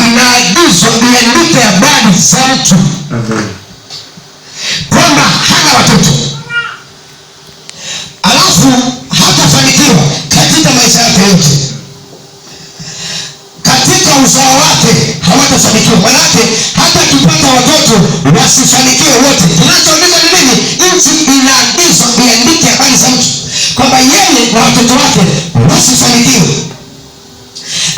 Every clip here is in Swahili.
inaagizwa iandike habari za mtu kwamba hana watoto, alafu hatafanikiwa katika maisha yake yote, katika uzao wake hawatafanikiwa. Manake hata akipata watoto wasifanikiwe wote. Kinachoandika ni nini? Nchi inaagizwa iandike habari za mtu kwamba yeye na watoto wake wasifanikiwe.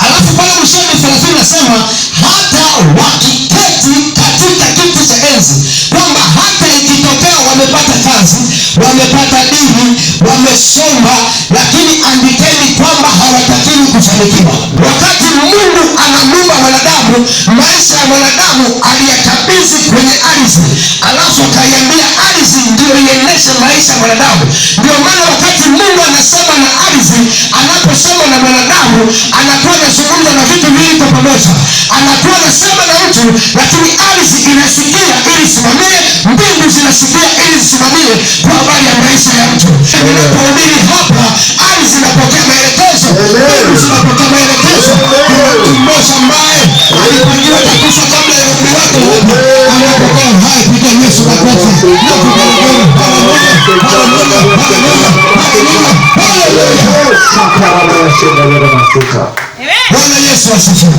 Alafu pale mwishoni 30 nasema hata wakiketi katika kiti cha enzi, kwamba hata ikitokea wamepata kazi, wamepata dini, wamesoma, lakini andikeni kwamba hawatakiwi kufanikiwa. Wakati Mungu anamuumba mwanadamu, maisha ya mwanadamu aliyakabidhi kwenye ardhi, alafu akaiambia ardhi ndio iendeshe maisha ya mwanadamu. Ndio maana wakati Mungu anasema na ardhi, anaposema na mwanadamu, anakuwa anazungumza na vitu viwili kwa pamoja. Anakuwa anasema na mtu, lakini ardhi inasikia ili isimamie, mbingu zinasikia ili zisimamie kwa habari ya maisha ya mtu. Ninapohubiri hapa, ardhi inapokea maelekezo, mbingu zinapokea maelekezo. Kuna mtu mmoja ambaye alipangiwa kufa kabla ya umri wake hapa, anapokea hai. Piga Yesu makofi. Bwana Yesu asifiwe.